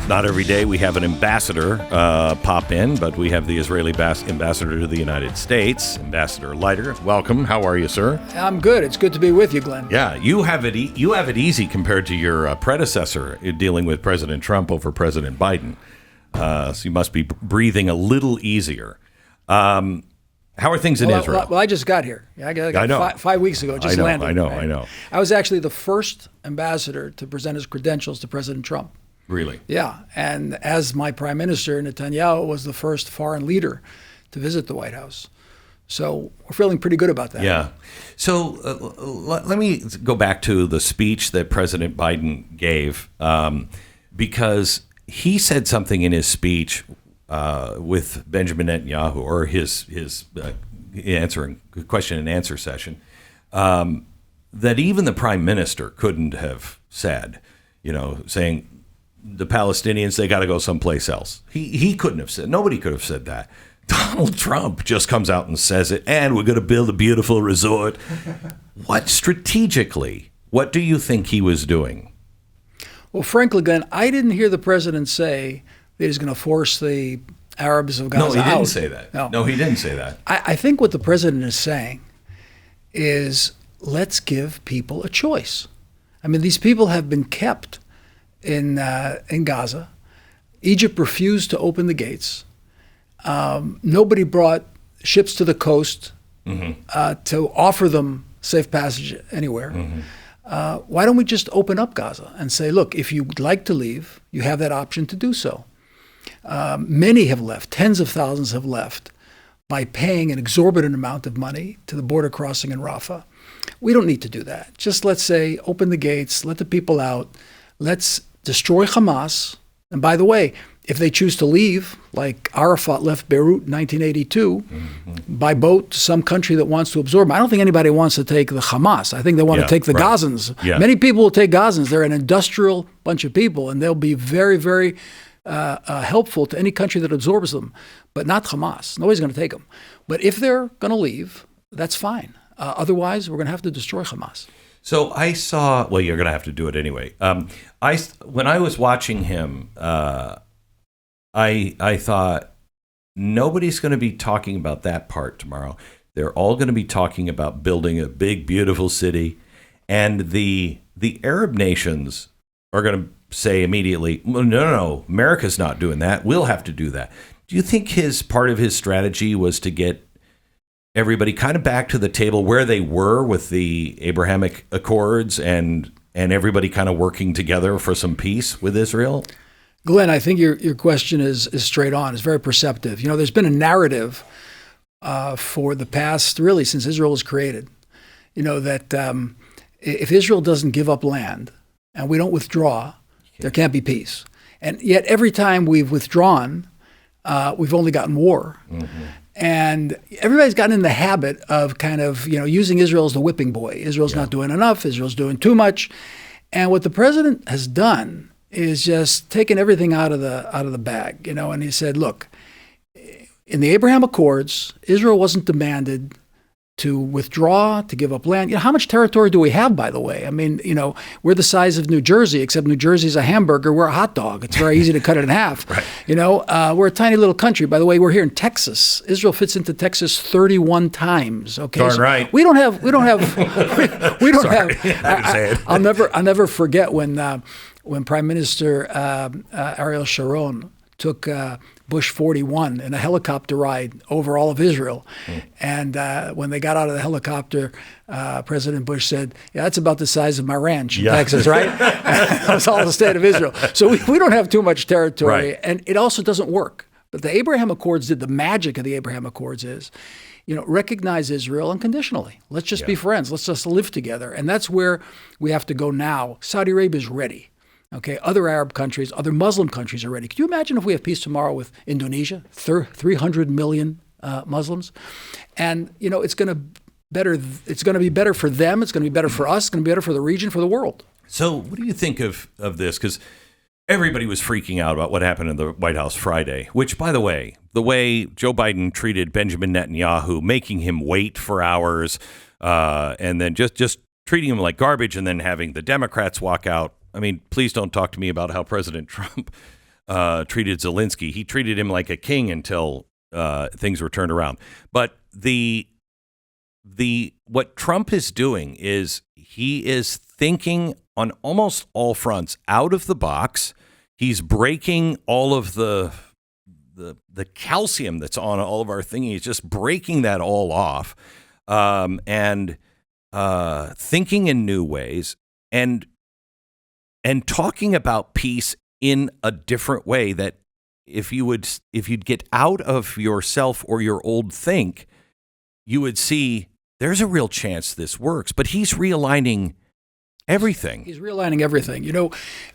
Not every day we have an ambassador pop in, but we have the Israeli ambassador to the United States, Ambassador Leiter. Welcome. How are you, sir? I'm good. It's good to be with you, Glenn. Yeah, you have it easy compared to your predecessor dealing with President Trump over President Biden. So you must be breathing a little easier. How are things in Israel? Well, I just got here. I got 5 weeks ago. Just landed. I know. I was actually the first ambassador to present his credentials to President Trump. Really? Yeah. And as my prime minister, Netanyahu was the first foreign leader to visit the White House. So we're feeling pretty good about that. Yeah. So let me go back to the speech that President Biden gave, because he said something in his speech with Benjamin Netanyahu, or his answering question and answer session, that even the prime minister couldn't have said, saying the Palestinians, they got to go someplace else. He couldn't have said, nobody could have said that. Donald Trump just comes out and says it, and we're going to build a beautiful resort. What do you think he was doing? Well, frankly, Glenn, I didn't hear the president say that he's going to force the Arabs of Gaza out. No, he didn't say that. No, he didn't say that. I think what the president is saying is, let's give people a choice. I mean, these people have been kept in Gaza. Egypt refused to open the gates. Nobody brought ships to the coast to offer them safe passage anywhere. Why don't we just open up Gaza and say, look, if you'd like to leave, you have that option to do so. Many have left, tens of thousands have left by paying an exorbitant amount of money to the border crossing in Rafah. We don't need to do that. Just let's say, open the gates, let the people out, let's destroy Hamas. And by the way, if they choose to leave, like Arafat left Beirut in 1982, by boat to some country that wants to absorb them, I don't think anybody wants to take the Hamas. I think they want to take the Gazans. Yeah. Many people will take Gazans. They're an industrial bunch of people, and they'll be very, very helpful to any country that absorbs them, but not Hamas. Nobody's going to take them. But if they're going to leave, that's fine. Otherwise, we're going to have to destroy Hamas. So I saw, well, you're going to have to do it anyway. When I was watching him, I thought, nobody's going to be talking about that part tomorrow. They're all going to be talking about building a big, beautiful city. And the Arab nations are going to say immediately, well, no, America's not doing that. We'll have to do that. Do you think part of his strategy was to get everybody kind of back to the table where they were with the Abrahamic Accords and everybody kind of working together for some peace with Israel? Glenn, I think your question is straight on. It's very perceptive. There's been a narrative for the past, really, since Israel was created, that if Israel doesn't give up land and we don't withdraw, there can't be peace. And yet every time we've withdrawn, we've only gotten war. And everybody's gotten in the habit of kind of, using Israel as the whipping boy. Israel's not doing enough. Israel's doing too much. And what the president has done is just taken everything out of the bag, and he said, look, in the Abraham Accords, Israel wasn't demanded to withdraw, to give up land. How much territory do we have, by the way? I mean, we're the size of New Jersey, except New Jersey's a hamburger. We're a hot dog. It's very easy to cut it in half. Right. We're a tiny little country. By the way, we're here in Texas. Israel fits into Texas 31 times. Okay. Darn right. We don't have. Sorry. I'll never forget when Prime Minister Ariel Sharon took Bush 41 in a helicopter ride over all of Israel. And when they got out of the helicopter, President Bush said, that's about the size of my ranch in Texas, right? That was all the state of Israel. So we don't have too much territory. Right. And it also doesn't work. But the Abraham Accords the magic of the Abraham Accords is, recognize Israel unconditionally. Let's just be friends. Let's just live together. And that's where we have to go now. Saudi Arabia is ready. Okay, other Arab countries, other Muslim countries are ready. Could you imagine if we have peace tomorrow with Indonesia, 300 million Muslims? And it's going to be better for them. It's going to be better for us. It's going to be better for the region, for the world. So, what do you think of this? Because everybody was freaking out about what happened in the White House Friday. Which, by the way Joe Biden treated Benjamin Netanyahu, making him wait for hours, and then just treating him like garbage, and then having the Democrats walk out. I mean, please don't talk to me about how President Trump treated Zelensky. He treated him like a king until things were turned around. But what Trump is doing is he is thinking on almost all fronts out of the box. He's breaking all of the calcium that's on all of our thinking. He's just breaking that all off, and thinking in new ways, and talking about peace in a different way. That if you'd get out of yourself or your old think, you would see there's a real chance this works. But he's realigning everything. He's realigning everything.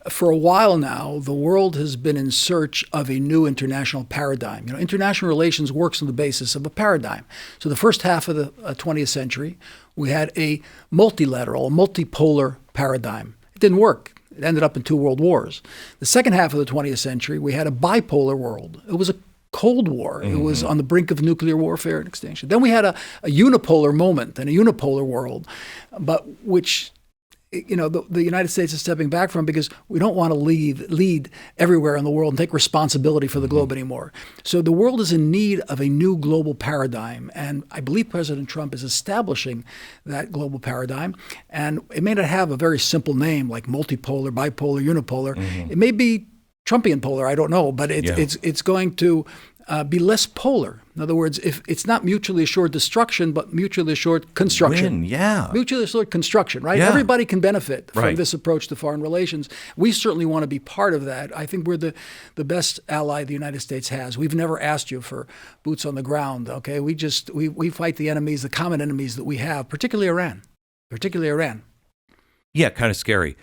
For a while now, the world has been in search of a new international paradigm. International relations works on the basis of a paradigm. So the first half of the 20th century, we had a multilateral, multipolar paradigm. It didn't work. It ended up in 2 world wars. The second half of the 20th century, we had a bipolar world. It was a Cold War. It was on the brink of nuclear warfare and extinction. Then we had a unipolar moment and a unipolar world, but which the United States is stepping back from because we don't want to lead everywhere in the world and take responsibility for the globe anymore. So the world is in need of a new global paradigm, and I believe President Trump is establishing that global paradigm. And it may not have a very simple name like multipolar, bipolar, unipolar. It may be Trumpian polar, I don't know, but it's going to be less polar. In other words, if it's not mutually assured destruction, but mutually assured construction. Mutually assured construction, right? Yeah. Everybody can benefit from this approach to foreign relations. We certainly want to be part of that. I think we're the best ally the United States has. We've never asked you for boots on the ground, okay? We fight the enemies, the common enemies that we have, particularly Iran. Yeah, kind of scary.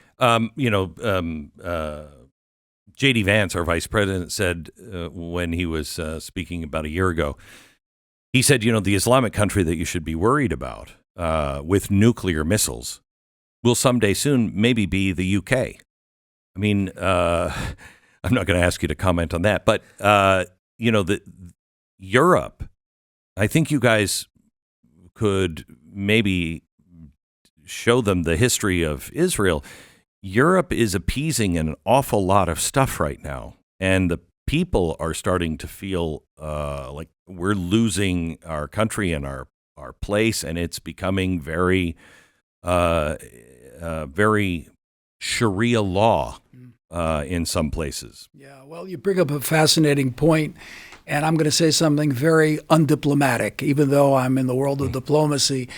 J.D. Vance, our vice president, said when he was speaking about a year ago, he said, the Islamic country that you should be worried about with nuclear missiles will someday soon maybe be the UK. I mean, I'm not going to ask you to comment on that, but, Europe, I think you guys could maybe show them the history of Israel. Europe is appeasing an awful lot of stuff right now, and the people are starting to feel like we're losing our country and our place, and it's becoming very Sharia law in some places. Yeah, well, you bring up a fascinating point, and I'm going to say something very undiplomatic, even though I'm in the world of diplomacy.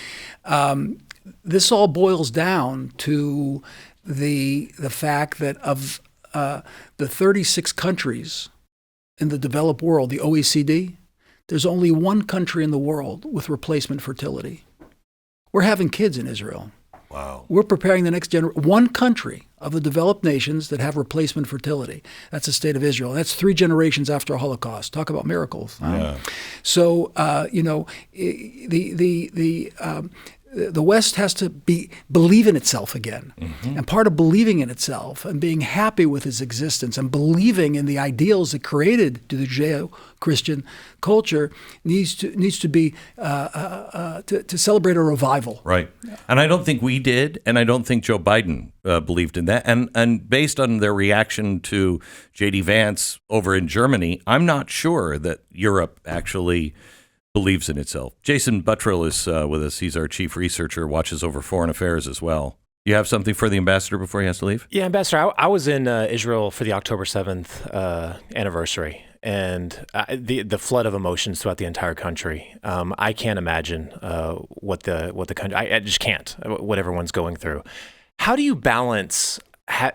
This all boils down to the fact that of the 36 countries in the developed world, the OECD, there's only one country in the world with replacement fertility. We're having kids in Israel. Wow. We're preparing the next generation. One country of the developed nations that have replacement fertility. That's the state of Israel. That's 3 generations after a Holocaust. Talk about miracles. Yeah. So, the West has to believe in itself again. And part of believing in itself and being happy with its existence and believing in the ideals that created the Judeo-Christian culture needs to be to celebrate a revival. Right. And I don't think we did, and I don't think Joe Biden believed in that. And based on their reaction to J.D. Vance over in Germany, I'm not sure that Europe actually believes in itself. Jason Buttrill is with us. He's our chief researcher, watches over foreign affairs as well. You have something for the ambassador before he has to leave? Yeah, Ambassador, I was in Israel for the October 7th anniversary, and the flood of emotions throughout the entire country. I can't imagine what the country. I just can't. What everyone's going through. How do you balance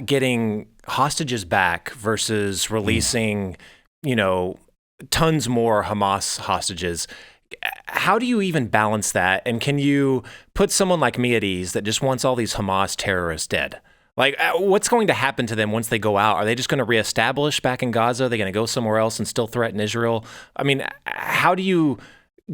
getting hostages back versus releasing, tons more Hamas hostages? How do you even balance that? And can you put someone like me at ease that just wants all these Hamas terrorists dead? Like, what's going to happen to them once they go out? Are they just going to reestablish back in Gaza? Are they going to go somewhere else and still threaten Israel? I mean, how do you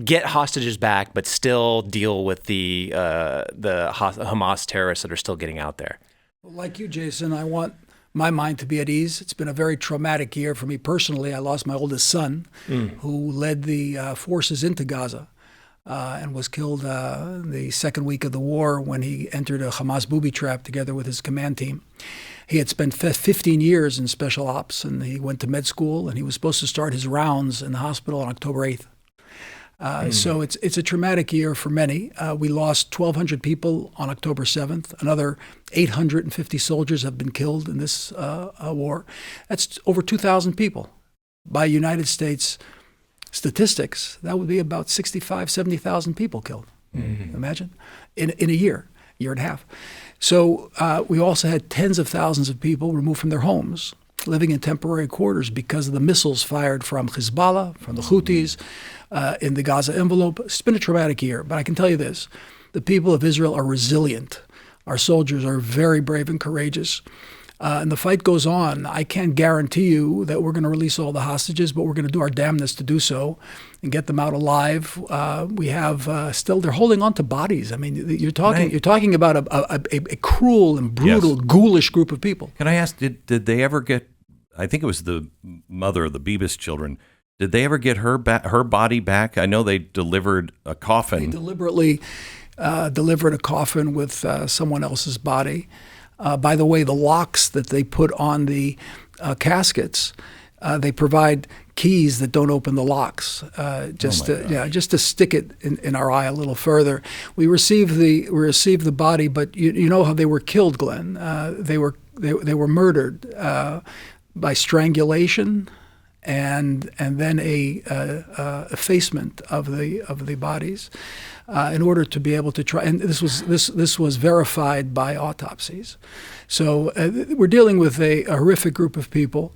get hostages back but still deal with the Hamas terrorists that are still getting out there? Like you, Jason, I want my mind to be at ease. It's been a very traumatic year for me personally. I lost my oldest son, who led the forces into Gaza and was killed the second week of the war when he entered a Hamas booby trap together with his command team. He had spent 15 years in special ops, and he went to med school, and he was supposed to start his rounds in the hospital on October 8th. So it's a traumatic year for many. We lost 1,200 people on October 7th. Another 850 soldiers have been killed in this war. That's over 2,000 people. By United States statistics, that would be about 65, 70,000 people killed. Imagine, in a year and a half. So we also had tens of thousands of people removed from their homes, living in temporary quarters because of the missiles fired from Hezbollah, from the Houthis, in the Gaza envelope. It's been a traumatic year, but I can tell you this. The people of Israel are resilient. Our soldiers are very brave and courageous. And the fight goes on. I can't guarantee you that we're going to release all the hostages, but we're going to do our damnedest to do so and get them out alive. We have still, they're holding on to bodies. I mean, you're talking about a cruel and brutal, ghoulish group of people. Can I ask, did they ever get, I think it was the mother of the Bebas children, did they ever get her body back? I know they delivered a coffin. They deliberately delivered a coffin with someone else's body. By the way, the locks that they put on the caskets, they provide keys that don't open the locks, just to stick it in our eye a little further. We received the body, but you know how they were killed, Glenn. They were murdered by strangulation, and then a effacement of the bodies in order to be able to try. And this was verified by autopsies. So we're dealing with a horrific group of people,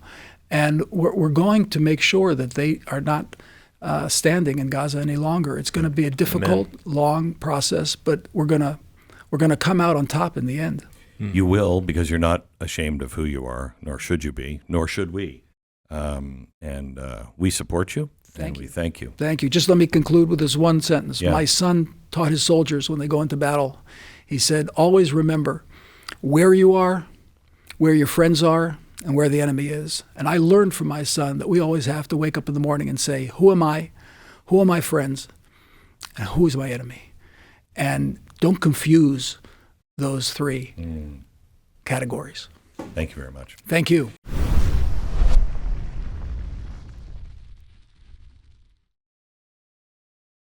and we're going to make sure that they are not standing in Gaza any longer. It's going to be a difficult, long process, but we're going to come out on top in the end. You will, because you're not ashamed of who you are, nor should you be, nor should we. And we support you. Thank you. We thank you. Thank you. Just let me conclude with this one sentence. Yeah. My son taught his soldiers when they go into battle. He said, always remember where you are, where your friends are, and where the enemy is. And I learned from my son that we always have to wake up in the morning and say, who am I? Who are my friends? And who is my enemy? And don't confuse those three categories. Thank you very much. Thank you.